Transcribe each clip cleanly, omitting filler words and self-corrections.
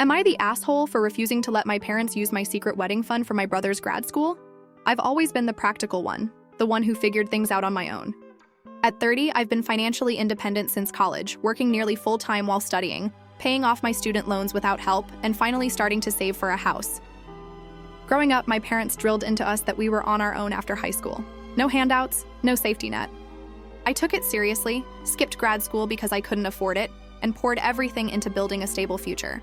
Am I the asshole for refusing to let my parents use my secret wedding fund for my brother's grad school? I've always been the practical one, the one who figured things out on my own. At 30, I've been financially independent since college, working nearly full-time while studying, paying off my student loans without help, and finally starting to save for a house. Growing up, my parents drilled into us that we were on our own after high school. No handouts, no safety net. I took it seriously, skipped grad school because I couldn't afford it, and poured everything into building a stable future.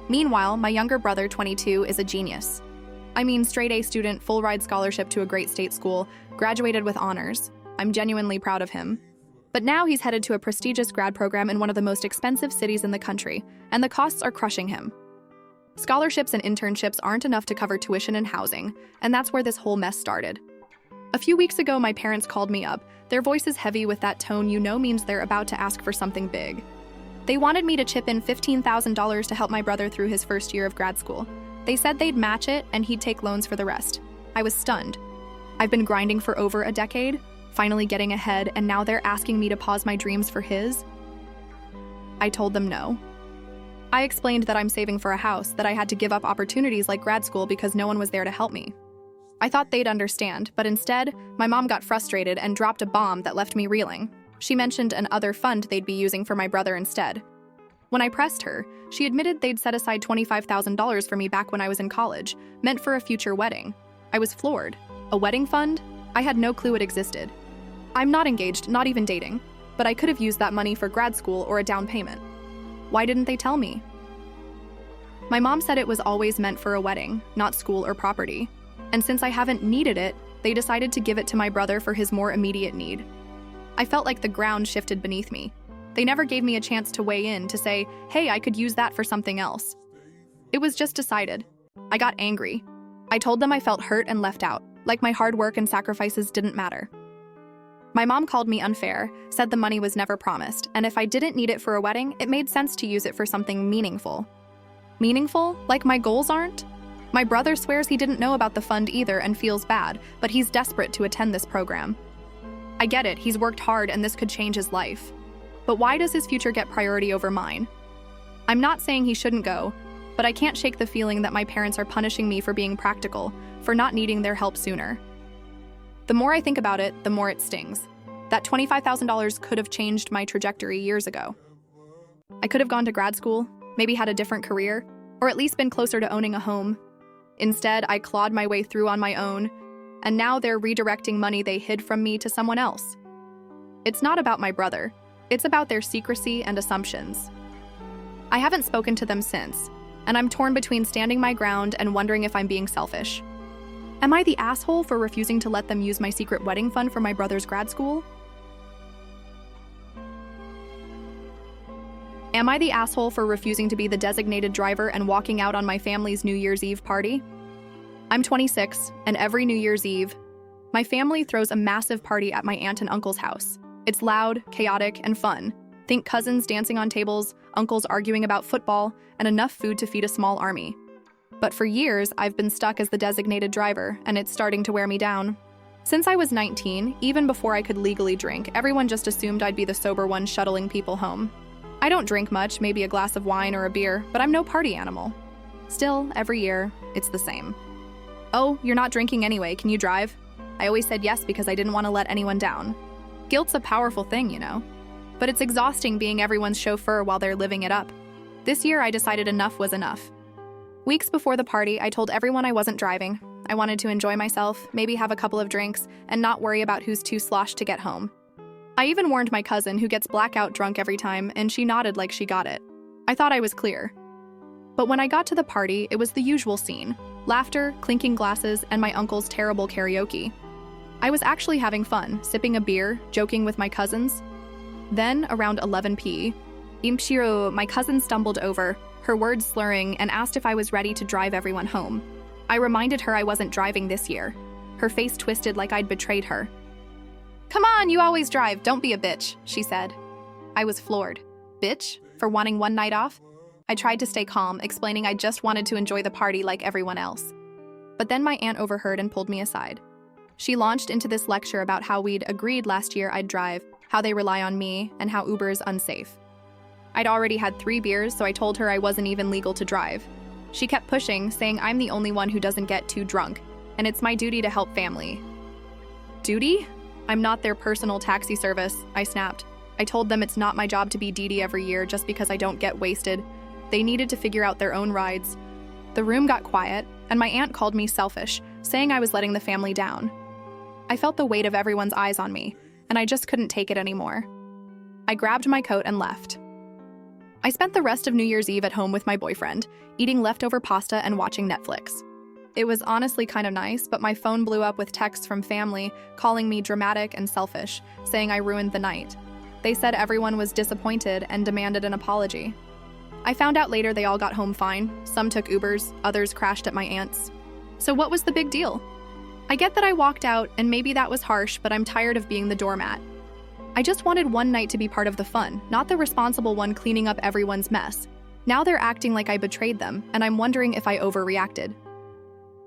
Meanwhile, my younger brother, 22, is a genius. I mean, straight-A student, full-ride scholarship to a great state school, graduated with honors. I'm genuinely proud of him. But now he's headed to a prestigious grad program in one of the most expensive cities in the country, and the costs are crushing him. Scholarships and internships aren't enough to cover tuition and housing, and that's where this whole mess started. A few weeks ago, my parents called me up, their voices heavy with that tone you know means they're about to ask for something big. They wanted me to chip in $15,000 to help my brother through his first year of grad school. They said they'd match it and he'd take loans for the rest. I was stunned. I've been grinding for over a decade, finally getting ahead, and now they're asking me to pause my dreams for his? I told them no. I explained that I'm saving for a house, that I had to give up opportunities like grad school because no one was there to help me. I thought they'd understand, but instead, my mom got frustrated and dropped a bomb that left me reeling. She mentioned an other fund they'd be using for my brother instead. When I pressed her, she admitted they'd set aside $25,000 for me back when I was in college, meant for a future wedding. I was floored. A wedding fund? I had no clue it existed. I'm not engaged, not even dating, but I could have used that money for grad school or a down payment. Why didn't they tell me? My mom said it was always meant for a wedding, not school or property. And since I haven't needed it, they decided to give it to my brother for his more immediate need. I felt like the ground shifted beneath me. They never gave me a chance to weigh in, to say, hey, I could use that for something else. It was just decided. I got angry. I told them I felt hurt and left out, like my hard work and sacrifices didn't matter. My mom called me unfair, said the money was never promised, and if I didn't need it for a wedding, it made sense to use it for something meaningful. Meaningful? Like my goals aren't? My brother swears he didn't know about the fund either and feels bad, but he's desperate to attend this program. I get it, he's worked hard and this could change his life. But why does his future get priority over mine? I'm not saying he shouldn't go, but I can't shake the feeling that my parents are punishing me for being practical, for not needing their help sooner. The more I think about it, the more it stings. That $25,000 could have changed my trajectory years ago. I could have gone to grad school, maybe had a different career, or at least been closer to owning a home. Instead, I clawed my way through on my own, and now they're redirecting money they hid from me to someone else. It's not about my brother. It's about their secrecy and assumptions. I haven't spoken to them since, and I'm torn between standing my ground and wondering if I'm being selfish. Am I the asshole for refusing to let them use my secret wedding fund for my brother's grad school? Am I the asshole for refusing to be the designated driver and walking out on my family's New Year's Eve party? I'm 26, and every New Year's Eve, my family throws a massive party at my aunt and uncle's house. It's loud, chaotic, and fun. Think cousins dancing on tables, uncles arguing about football, and enough food to feed a small army. But for years, I've been stuck as the designated driver, and it's starting to wear me down. Since I was 19, even before I could legally drink, everyone just assumed I'd be the sober one shuttling people home. I don't drink much, maybe a glass of wine or a beer, but I'm no party animal. Still, every year, it's the same. Oh, you're not drinking anyway, can you drive? I always said yes because I didn't want to let anyone down. Guilt's a powerful thing, you know. But it's exhausting being everyone's chauffeur while they're living it up. This year, I decided enough was enough. Weeks before the party, I told everyone I wasn't driving. I wanted to enjoy myself, maybe have a couple of drinks, and not worry about who's too sloshed to get home. I even warned my cousin, who gets blackout drunk every time, and she nodded like she got it. I thought I was clear. But when I got to the party, it was the usual scene. Laughter, clinking glasses, and my uncle's terrible karaoke. I was actually having fun, sipping a beer, joking with my cousins. Then, around 11 p.m, Imshiro, my cousin stumbled over, her words slurring, and asked if I was ready to drive everyone home. I reminded her I wasn't driving this year. Her face twisted like I'd betrayed her. "Come on, you always drive, don't be a bitch," she said. I was floored. Bitch? For wanting one night off? I tried to stay calm, explaining I just wanted to enjoy the party like everyone else. But then my aunt overheard and pulled me aside. She launched into this lecture about how we'd agreed last year I'd drive, how they rely on me, and how Uber is unsafe. I'd already had 3 beers, so I told her I wasn't even legal to drive. She kept pushing, saying I'm the only one who doesn't get too drunk, and it's my duty to help family. Duty? I'm not their personal taxi service, I snapped. I told them it's not my job to be DD every year just because I don't get wasted. They needed to figure out their own rides. The room got quiet, and my aunt called me selfish, saying I was letting the family down. I felt the weight of everyone's eyes on me, and I just couldn't take it anymore. I grabbed my coat and left. I spent the rest of New Year's Eve at home with my boyfriend, eating leftover pasta and watching Netflix. It was honestly kind of nice, but my phone blew up with texts from family calling me dramatic and selfish, saying I ruined the night. They said everyone was disappointed and demanded an apology. I found out later they all got home fine. Some took Ubers, others crashed at my aunt's. So what was the big deal? I get that I walked out, and maybe that was harsh, but I'm tired of being the doormat. I just wanted one night to be part of the fun, not the responsible one cleaning up everyone's mess. Now they're acting like I betrayed them, and I'm wondering if I overreacted.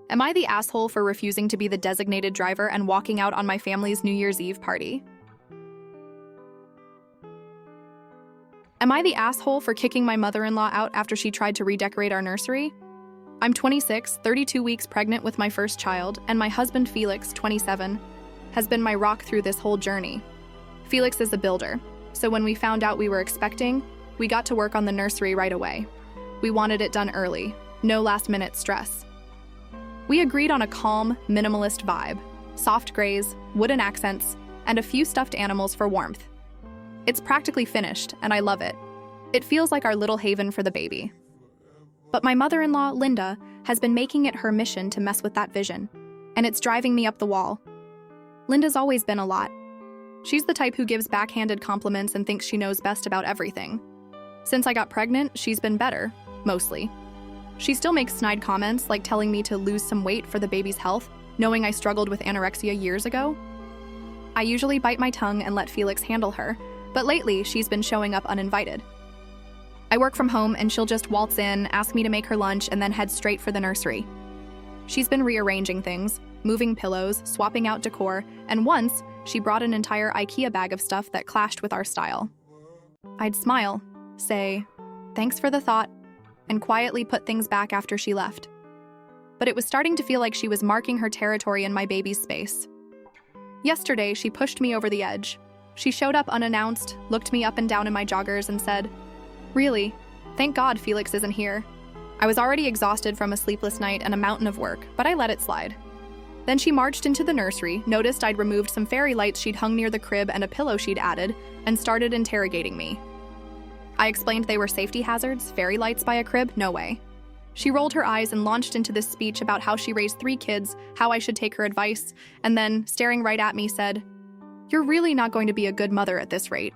Am I the asshole for refusing to be the designated driver and walking out on my family's New Year's Eve party? Am I the asshole for kicking my mother-in-law out after she tried to redecorate our nursery? I'm 26, 32 weeks pregnant with my first child, and my husband Felix, 27, has been my rock through this whole journey. Felix is a builder, so when we found out we were expecting, we got to work on the nursery right away. We wanted it done early, no last-minute stress. We agreed on a calm, minimalist vibe, soft grays, wooden accents, and a few stuffed animals for warmth. It's practically finished, and I love it. It feels like our little haven for the baby. But my mother-in-law, Linda, has been making it her mission to mess with that vision, and it's driving me up the wall. Linda's always been a lot. She's the type who gives backhanded compliments and thinks she knows best about everything. Since I got pregnant, she's been better, mostly. She still makes snide comments, like telling me to lose some weight for the baby's health, knowing I struggled with anorexia years ago. I usually bite my tongue and let Felix handle her, but lately she's been showing up uninvited. I work from home and she'll just waltz in, ask me to make her lunch, and then head straight for the nursery. She's been rearranging things, moving pillows, swapping out decor, and once, she brought an entire IKEA bag of stuff that clashed with our style. I'd smile, say, "Thanks for the thought," and quietly put things back after she left. But it was starting to feel like she was marking her territory in my baby's space. Yesterday, she pushed me over the edge. She showed up unannounced, looked me up and down in my joggers, and said, "Really? Thank God Felix isn't here." I was already exhausted from a sleepless night and a mountain of work, but I let it slide. Then she marched into the nursery, noticed I'd removed some fairy lights she'd hung near the crib and a pillow she'd added, and started interrogating me. I explained they were safety hazards, fairy lights by a crib, no way. She rolled her eyes and launched into this speech about how she raised 3 kids, how I should take her advice, and then, staring right at me, said, "You're really not going to be a good mother at this rate."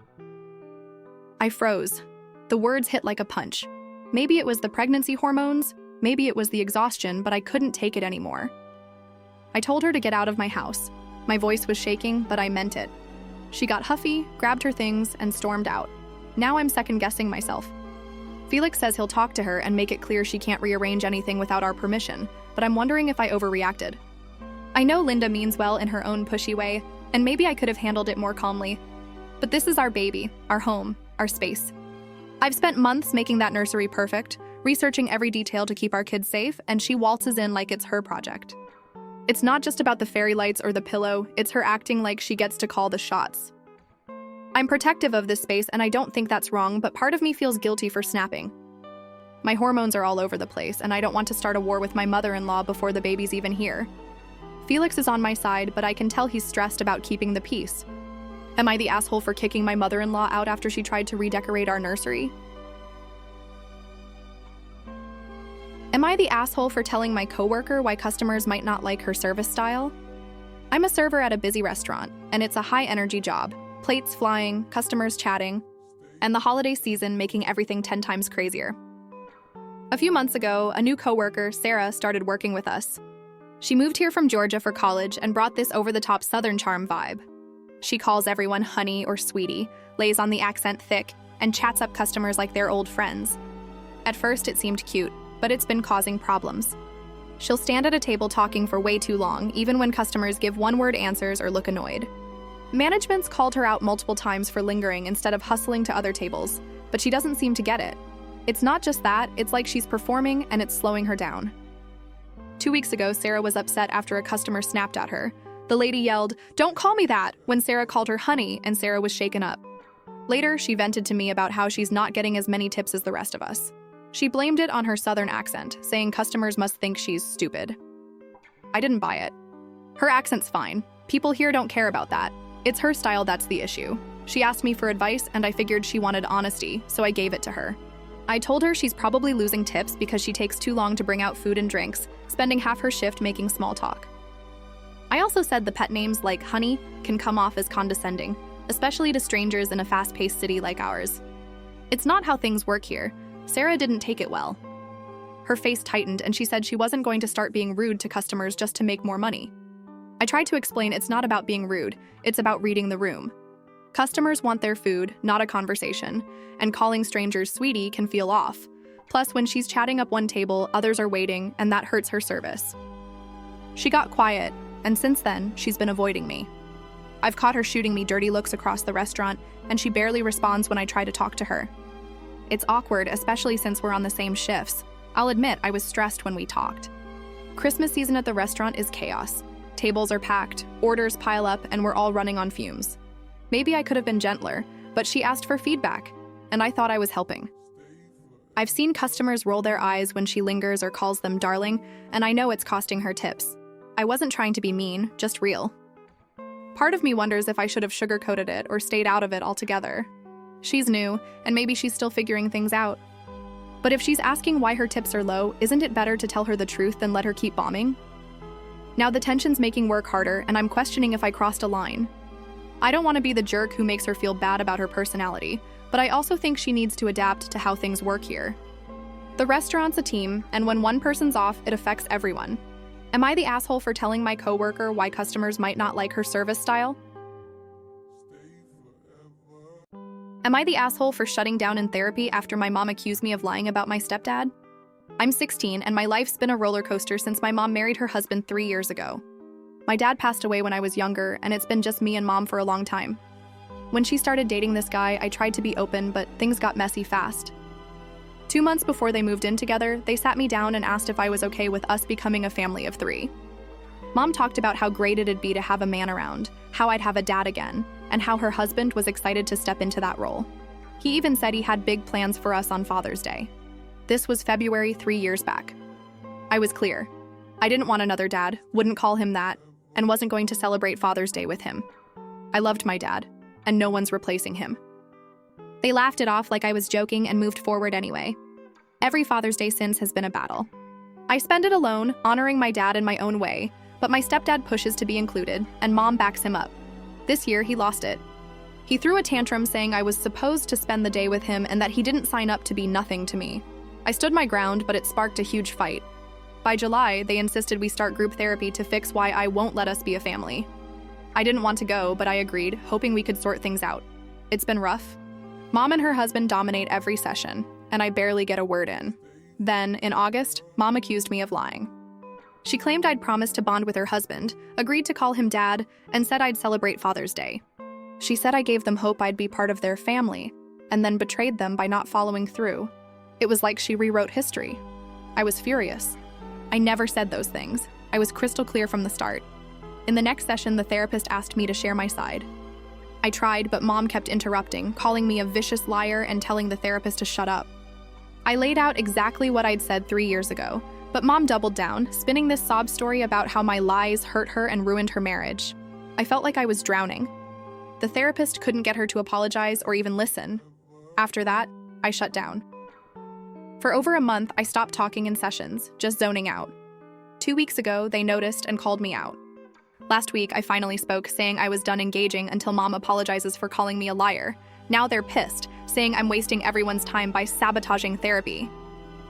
I froze. The words hit like a punch. Maybe it was the pregnancy hormones, maybe it was the exhaustion, but I couldn't take it anymore. I told her to get out of my house. My voice was shaking, but I meant it. She got huffy, grabbed her things, and stormed out. Now I'm second-guessing myself. Felix says he'll talk to her and make it clear she can't rearrange anything without our permission, but I'm wondering if I overreacted. I know Linda means well in her own pushy way, and maybe I could have handled it more calmly. But this is our baby, our home, our space. I've spent months making that nursery perfect, researching every detail to keep our kids safe, and she waltzes in like it's her project. It's not just about the fairy lights or the pillow, it's her acting like she gets to call the shots. I'm protective of this space, and I don't think that's wrong, but part of me feels guilty for snapping. My hormones are all over the place, and I don't want to start a war with my mother-in-law before the baby's even here. Felix is on my side, but I can tell he's stressed about keeping the peace. Am I the asshole for kicking my mother-in-law out after she tried to redecorate our nursery? Am I the asshole for telling my coworker why customers might not like her service style? I'm a server at a busy restaurant, and it's a high-energy job. Plates flying, customers chatting, and the holiday season making everything 10 times crazier. A few months ago, a new coworker, Sarah, started working with us. She moved here from Georgia for college and brought this over-the-top Southern charm vibe. She calls everyone honey or sweetie, lays on the accent thick, and chats up customers like they're old friends. At first, it seemed cute, but it's been causing problems. She'll stand at a table talking for way too long, even when customers give one-word answers or look annoyed. Management's called her out multiple times for lingering instead of hustling to other tables, but she doesn't seem to get it. It's not just that, it's like she's performing and it's slowing her down. 2 weeks ago, Sarah was upset after a customer snapped at her. The lady yelled, "Don't call me that," when Sarah called her honey, and Sarah was shaken up. Later, she vented to me about how she's not getting as many tips as the rest of us. She blamed it on her southern accent, saying customers must think she's stupid. I didn't buy it. Her accent's fine. People here don't care about that. It's her style that's the issue. She asked me for advice, and I figured she wanted honesty, so I gave it to her. I told her she's probably losing tips because she takes too long to bring out food and drinks, spending half her shift making small talk. I also said the pet names like honey can come off as condescending, especially to strangers in a fast-paced city like ours. It's not how things work here. Sarah didn't take it well. Her face tightened and she said she wasn't going to start being rude to customers just to make more money. I tried to explain it's not about being rude, it's about reading the room. Customers want their food, not a conversation, and calling strangers sweetie can feel off. Plus, when she's chatting up one table, others are waiting, and that hurts her service. She got quiet, and since then, she's been avoiding me. I've caught her shooting me dirty looks across the restaurant, and she barely responds when I try to talk to her. It's awkward, especially since we're on the same shifts. I'll admit I was stressed when we talked. Christmas season at the restaurant is chaos. Tables are packed, orders pile up, and we're all running on fumes. Maybe I could have been gentler, but she asked for feedback, and I thought I was helping. I've seen customers roll their eyes when she lingers or calls them darling, and I know it's costing her tips. I wasn't trying to be mean, just real. Part of me wonders if I should have sugarcoated it or stayed out of it altogether. She's new, and maybe she's still figuring things out. But if she's asking why her tips are low, isn't it better to tell her the truth than let her keep bombing? Now the tension's making work harder, and I'm questioning if I crossed a line. I don't want to be the jerk who makes her feel bad about her personality, but I also think she needs to adapt to how things work here. The restaurant's a team, and when one person's off, it affects everyone. Am I the asshole for telling my coworker why customers might not like her service style? Am I the asshole for shutting down in therapy after my mom accused me of lying about my stepdad? I'm 16, and my life's been a roller coaster since my mom married her husband 3 years ago. My dad passed away when I was younger, and it's been just me and mom for a long time. When she started dating this guy, I tried to be open, but things got messy fast. 2 months before they moved in together, they sat me down and asked if I was okay with us becoming a family of 3. Mom talked about how great it'd be to have a man around, how I'd have a dad again, and how her husband was excited to step into that role. He even said he had big plans for us on Father's Day. This was February 3 years back. I was clear. I didn't want another dad, wouldn't call him that, and wasn't going to celebrate Father's Day with him. I loved my dad, and no one's replacing him. They laughed it off like I was joking and moved forward anyway. Every Father's Day since has been a battle. I spend it alone, honoring my dad in my own way, but my stepdad pushes to be included, and mom backs him up. This year, he lost it. He threw a tantrum saying I was supposed to spend the day with him and that he didn't sign up to be nothing to me. I stood my ground, but it sparked a huge fight. By July, they insisted we start group therapy to fix why I won't let us be a family. I didn't want to go, but I agreed, hoping we could sort things out. It's been rough. Mom and her husband dominate every session, and I barely get a word in. Then, in August, Mom accused me of lying. She claimed I'd promised to bond with her husband, agreed to call him Dad, and said I'd celebrate Father's Day. She said I gave them hope I'd be part of their family, and then betrayed them by not following through. It was like she rewrote history. I was furious. I never said those things. I was crystal clear from the start. In the next session, the therapist asked me to share my side. I tried, but Mom kept interrupting, calling me a vicious liar and telling the therapist to shut up. I laid out exactly what I'd said 3 years ago, but Mom doubled down, spinning this sob story about how my lies hurt her and ruined her marriage. I felt like I was drowning. The therapist couldn't get her to apologize or even listen. After that, I shut down. For over a month, I stopped talking in sessions, just zoning out. 2 weeks ago, they noticed and called me out. Last week, I finally spoke, saying I was done engaging until Mom apologizes for calling me a liar. Now they're pissed, saying I'm wasting everyone's time by sabotaging therapy.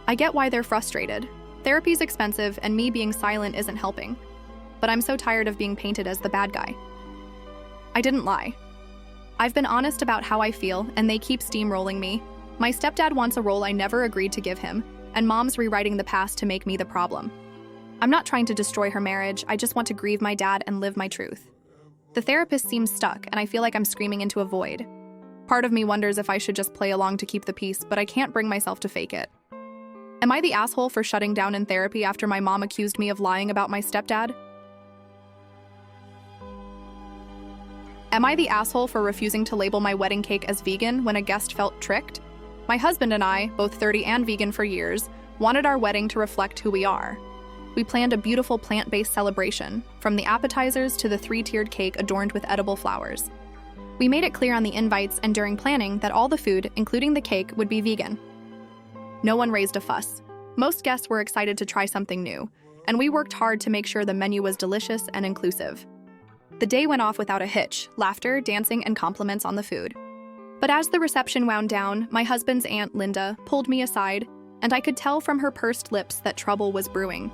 I get why they're frustrated. Therapy's expensive, and me being silent isn't helping. But I'm so tired of being painted as the bad guy. I didn't lie. I've been honest about how I feel, and they keep steamrolling me. My stepdad wants a role I never agreed to give him, and Mom's rewriting the past to make me the problem. I'm not trying to destroy her marriage, I just want to grieve my dad and live my truth. The therapist seems stuck, and I feel like I'm screaming into a void. Part of me wonders if I should just play along to keep the peace, but I can't bring myself to fake it. Am I the asshole for shutting down in therapy after my mom accused me of lying about my stepdad? Am I the asshole for refusing to label my wedding cake as vegan when a guest felt tricked? My husband and I, both 30 and vegan for years, wanted our wedding to reflect who we are. We planned a beautiful plant-based celebration, from the appetizers to the 3-tiered cake adorned with edible flowers. We made it clear on the invites and during planning that all the food, including the cake, would be vegan. No one raised a fuss. Most guests were excited to try something new, and we worked hard to make sure the menu was delicious and inclusive. The day went off without a hitch, laughter, dancing, and compliments on the food. But as the reception wound down, my husband's aunt, Linda, pulled me aside, and I could tell from her pursed lips that trouble was brewing.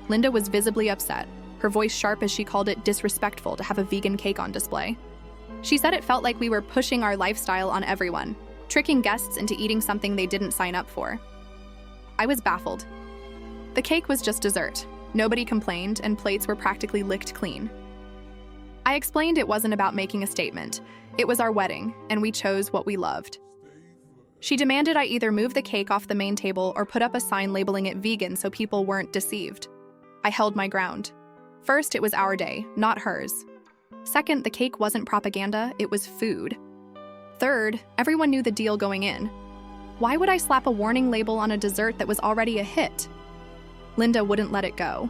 Linda was visibly upset, her voice sharp as she called it disrespectful to have a vegan cake on display. She said it felt like we were pushing our lifestyle on everyone, tricking guests into eating something they didn't sign up for. I was baffled. The cake was just dessert. Nobody complained, and plates were practically licked clean. I explained it wasn't about making a statement. It was our wedding, and we chose what we loved. She demanded I either move the cake off the main table or put up a sign labeling it vegan so people weren't deceived. I held my ground. First, it was our day, not hers. Second, the cake wasn't propaganda, it was food. Third, everyone knew the deal going in. Why would I slap a warning label on a dessert that was already a hit? Linda wouldn't let it go.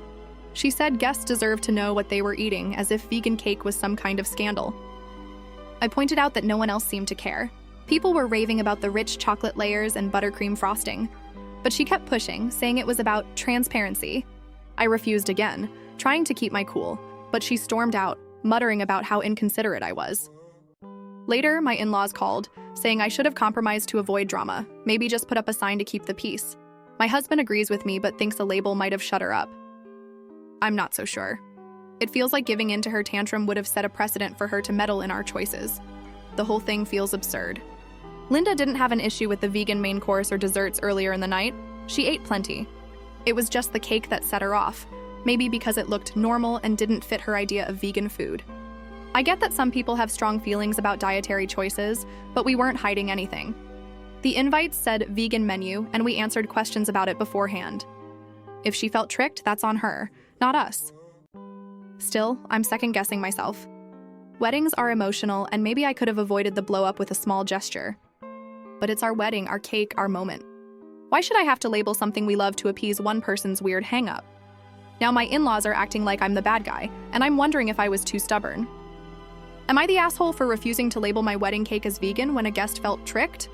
She said guests deserved to know what they were eating, as if vegan cake was some kind of scandal. I pointed out that no one else seemed to care. People were raving about the rich chocolate layers and buttercream frosting. But she kept pushing, saying it was about transparency. I refused again, trying to keep my cool, but she stormed out, muttering about how inconsiderate I was. Later, my in-laws called, saying I should have compromised to avoid drama, maybe just put up a sign to keep the peace. My husband agrees with me but thinks a label might have shut her up. I'm not so sure. It feels like giving in to her tantrum would have set a precedent for her to meddle in our choices. The whole thing feels absurd. Linda didn't have an issue with the vegan main course or desserts earlier in the night. She ate plenty. It was just the cake that set her off, maybe because it looked normal and didn't fit her idea of vegan food. I get that some people have strong feelings about dietary choices, but we weren't hiding anything. The invites said vegan menu, and we answered questions about it beforehand. If she felt tricked, that's on her, not us. Still, I'm second-guessing myself. Weddings are emotional, and maybe I could have avoided the blow-up with a small gesture. But it's our wedding, our cake, our moment. Why should I have to label something we love to appease one person's weird hang-up? Now my in-laws are acting like I'm the bad guy, and I'm wondering if I was too stubborn. Am I the asshole for refusing to label my wedding cake as vegan when a guest felt tricked?